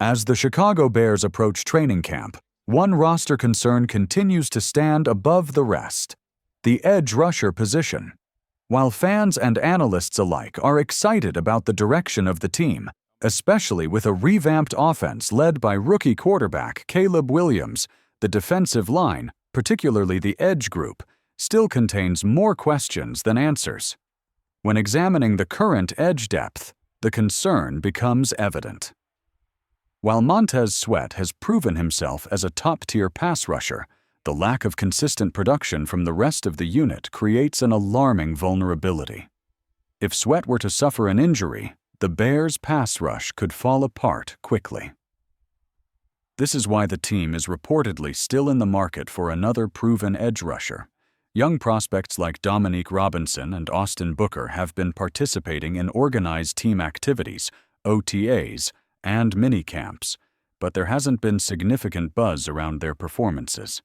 As the Chicago Bears approach training camp, one roster concern continues to stand above the rest: the edge rusher position. While fans and analysts alike are excited about the direction of the team, especially with a revamped offense led by rookie quarterback Caleb Williams, the defensive line, particularly the edge group, still contains more questions than answers. When examining the current edge depth, the concern becomes evident. While Montez Sweat has proven himself as a top-tier pass rusher, the lack of consistent production from the rest of the unit creates an alarming vulnerability. If Sweat were to suffer an injury, the Bears' pass rush could fall apart quickly. This is why the team is reportedly still in the market for another proven edge rusher. Young prospects like Dominique Robinson and Austin Booker have been participating in organized team activities, OTAs, and minicamps, but there hasn't been significant buzz around their performances.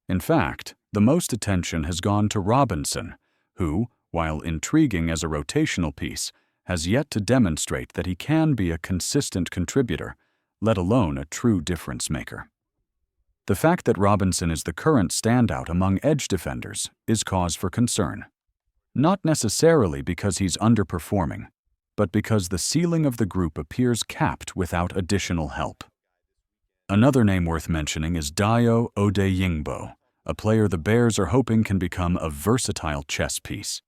In fact, the most attention has gone to Robinson, who, while intriguing as a rotational piece, has yet to demonstrate that he can be a consistent contributor, let alone a true difference maker. The fact that Robinson is the current standout among edge defenders is cause for concern. Not necessarily because he's underperforming, but because the ceiling of the group appears capped without additional help. Another name worth mentioning is Dayo Odeyingbo, a player the Bears are hoping can become a versatile chess piece.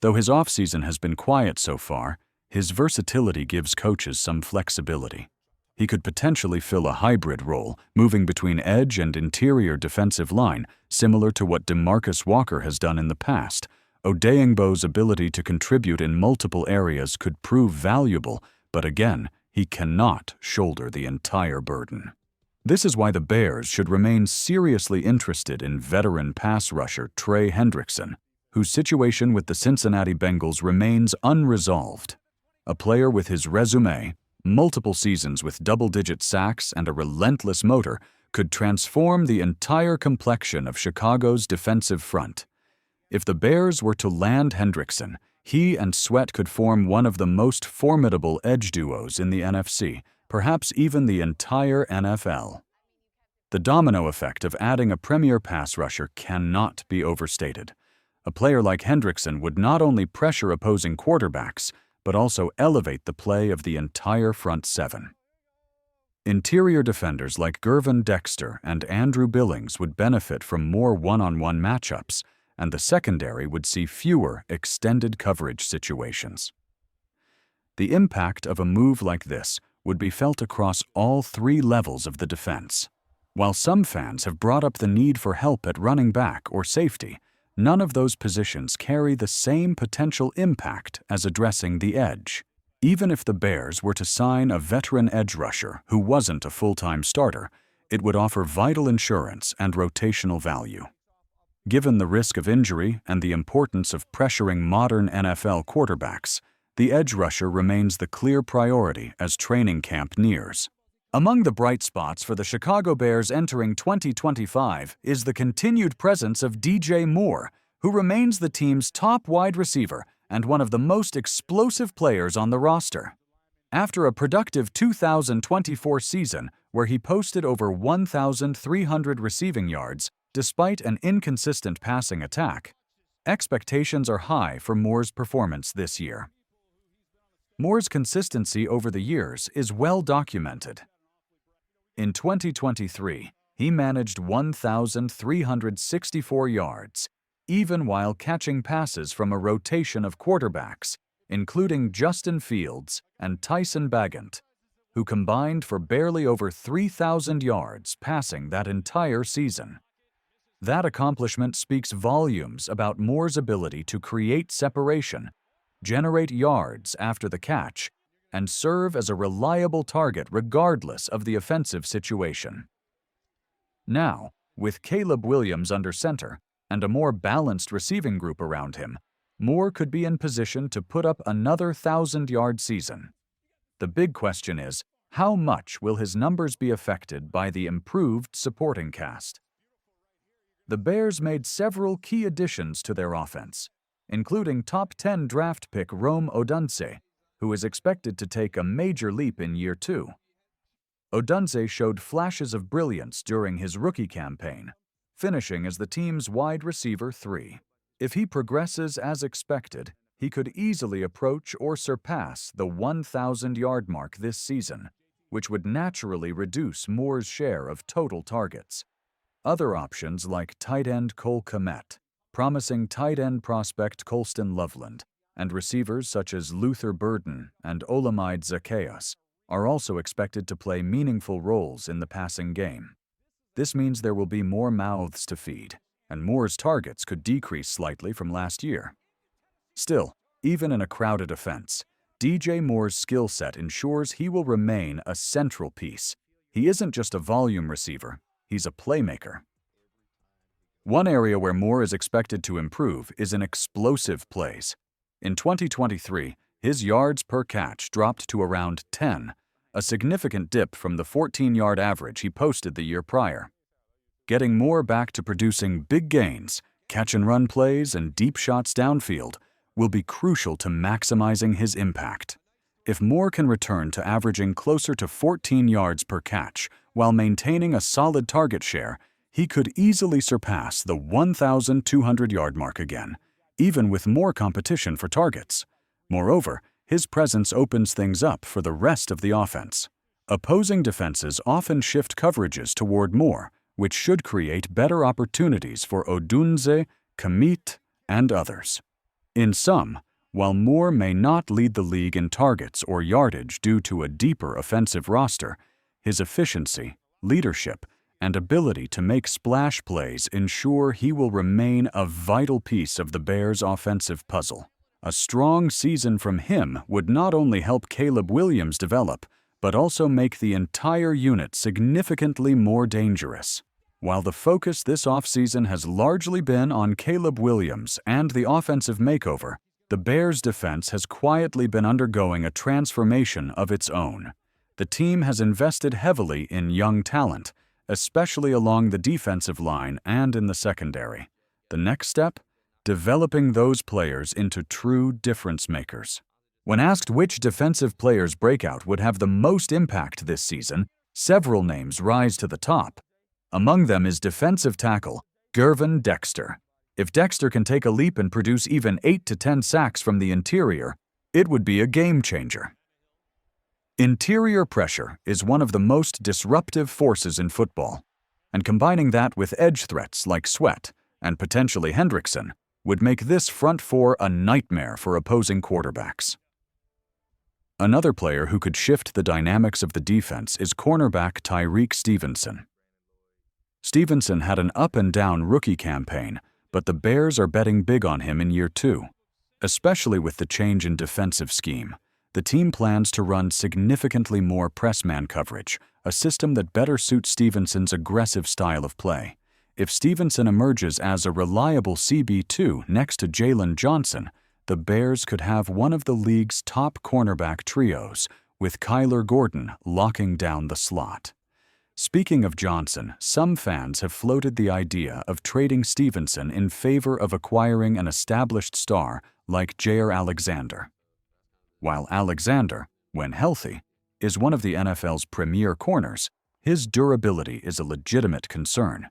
Though his offseason has been quiet so far, his versatility gives coaches some flexibility. He could potentially fill a hybrid role, moving between edge and interior defensive line, similar to what DeMarcus Walker has done in the past. Odeyingbo's ability to contribute in multiple areas could prove valuable, but again, he cannot shoulder the entire burden. This is why the Bears should remain seriously interested in veteran pass rusher Trey Hendrickson, whose situation with the Cincinnati Bengals remains unresolved. A player with his resume, multiple seasons with double-digit sacks, and a relentless motor could transform the entire complexion of Chicago's defensive front. If the Bears were to land Hendrickson, he and Sweat could form one of the most formidable edge duos in the NFC, perhaps even the entire NFL. The domino effect of adding a premier pass rusher cannot be overstated. A player like Hendrickson would not only pressure opposing quarterbacks, but also elevate the play of the entire front seven. Interior defenders like Gervon Dexter and Andrew Billings would benefit from more one-on-one matchups, and the secondary would see fewer extended coverage situations. The impact of a move like this would be felt across all three levels of the defense. While some fans have brought up the need for help at running back or safety, none of those positions carry the same potential impact as addressing the edge. Even if the Bears were to sign a veteran edge rusher who wasn't a full-time starter, it would offer vital insurance and rotational value. Given the risk of injury and the importance of pressuring modern NFL quarterbacks, the edge rusher remains the clear priority as training camp nears. Among the bright spots for the Chicago Bears entering 2025 is the continued presence of DJ Moore, who remains the team's top wide receiver and one of the most explosive players on the roster. After a productive 2024 season where he posted over 1,300 receiving yards, despite an inconsistent passing attack, expectations are high for Moore's performance this year. Moore's consistency over the years is well documented. In 2023, he managed 1,364 yards, even while catching passes from a rotation of quarterbacks, including Justin Fields and Tyson Bagent, who combined for barely over 3,000 yards passing that entire season. That accomplishment speaks volumes about Moore's ability to create separation, generate yards after the catch, and serve as a reliable target regardless of the offensive situation. Now, with Caleb Williams under center and a more balanced receiving group around him, Moore could be in position to put up another 1,000-yard season. The big question is, how much will his numbers be affected by the improved supporting cast? The Bears made several key additions to their offense, including top 10 draft pick Rome Odunze, who is expected to take a major leap in year 2. Odunze showed flashes of brilliance during his rookie campaign, finishing as the team's wide receiver 3. If he progresses as expected, he could easily approach or surpass the 1,000-yard mark this season, which would naturally reduce Moore's share of total targets. Other options like tight end Cole Kmet, promising tight end prospect Colston Loveland, and receivers such as Luther Burden and Olamide Zacchaeus are also expected to play meaningful roles in the passing game. This means there will be more mouths to feed, and Moore's targets could decrease slightly from last year. Still, even in a crowded offense, DJ Moore's skill set ensures he will remain a central piece. He isn't just a volume receiver, he's a playmaker. One area where Moore is expected to improve is in explosive plays. In 2023, his yards per catch dropped to around 10, a significant dip from the 14-yard average he posted the year prior. Getting Moore back to producing big gains, catch-and-run plays, and deep shots downfield will be crucial to maximizing his impact. If Moore can return to averaging closer to 14 yards per catch while maintaining a solid target share, he could easily surpass the 1,200-yard mark again, even with more competition for targets. Moreover, his presence opens things up for the rest of the offense. Opposing defenses often shift coverages toward Moore, which should create better opportunities for Odunze, Kmet, and others. In sum, while Moore may not lead the league in targets or yardage due to a deeper offensive roster, his efficiency, leadership, and ability to make splash plays ensure he will remain a vital piece of the Bears' offensive puzzle. A strong season from him would not only help Caleb Williams develop, but also make the entire unit significantly more dangerous. While the focus this offseason has largely been on Caleb Williams and the offensive makeover, the Bears' defense has quietly been undergoing a transformation of its own. The team has invested heavily in young talent, especially along the defensive line and in the secondary. The next step? Developing those players into true difference makers. When asked which defensive player's breakout would have the most impact this season, several names rise to the top. Among them is defensive tackle Gervon Dexter. If Dexter can take a leap and produce even 8 to 10 sacks from the interior, it would be a game changer. Interior pressure is one of the most disruptive forces in football, and combining that with edge threats like Sweat and potentially Hendrickson would make this front four a nightmare for opposing quarterbacks. Another player who could shift the dynamics of the defense is cornerback Tyreek Stevenson. Stevenson had an up-and-down rookie campaign, but the Bears are betting big on him in year 2. Especially with the change in defensive scheme, the team plans to run significantly more press-man coverage, a system that better suits Stevenson's aggressive style of play. If Stevenson emerges as a reliable CB2 next to Jalen Johnson, the Bears could have one of the league's top cornerback trios, with Kyler Gordon locking down the slot. Speaking of Johnson, some fans have floated the idea of trading Stevenson in favor of acquiring an established star like Jaire Alexander. While Alexander, when healthy, is one of the NFL's premier corners, his durability is a legitimate concern.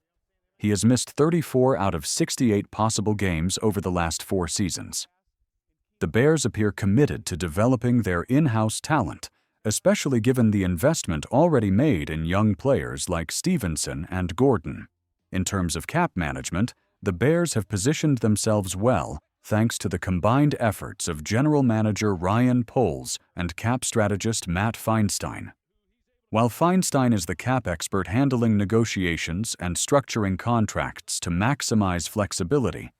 He has missed 34 out of 68 possible games over the last 4 seasons. The Bears appear committed to developing their in-house talent, especially given the investment already made in young players like Stevenson and Gordon. In terms of cap management, the Bears have positioned themselves well thanks to the combined efforts of general manager Ryan Poles and cap strategist Matt Feinstein. While Feinstein is the cap expert handling negotiations and structuring contracts to maximize flexibility,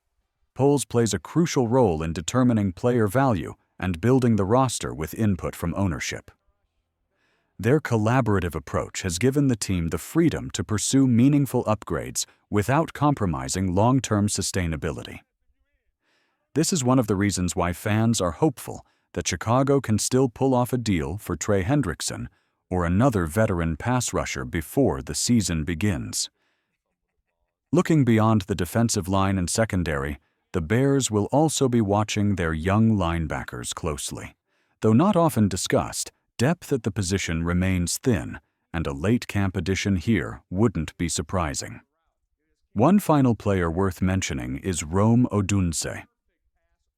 Poles plays a crucial role in determining player value and building the roster with input from ownership. Their collaborative approach has given the team the freedom to pursue meaningful upgrades without compromising long-term sustainability. This is one of the reasons why fans are hopeful that Chicago can still pull off a deal for Trey Hendrickson or another veteran pass rusher before the season begins. Looking beyond the defensive line and secondary, the Bears will also be watching their young linebackers closely. Though not often discussed, depth at the position remains thin, and a late camp addition here wouldn't be surprising. One final player worth mentioning is Rome Odunze.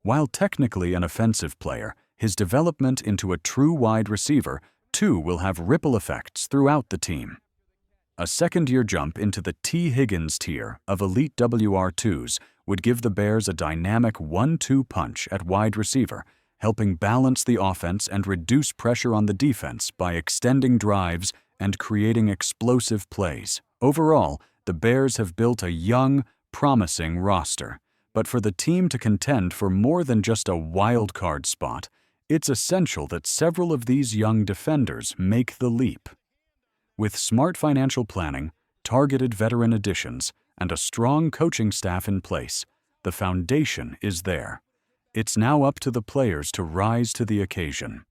While technically an offensive player, his development into a true wide receiver too will have ripple effects throughout the team. A second-year jump into the T. Higgins tier of elite WR2s would give the Bears a dynamic 1-2 punch at wide receiver, helping balance the offense and reduce pressure on the defense by extending drives and creating explosive plays. Overall, the Bears have built a young, promising roster. But for the team to contend for more than just a wild card spot, it's essential that several of these young defenders make the leap. With smart financial planning, targeted veteran additions, and a strong coaching staff in place, the foundation is there. It's now up to the players to rise to the occasion.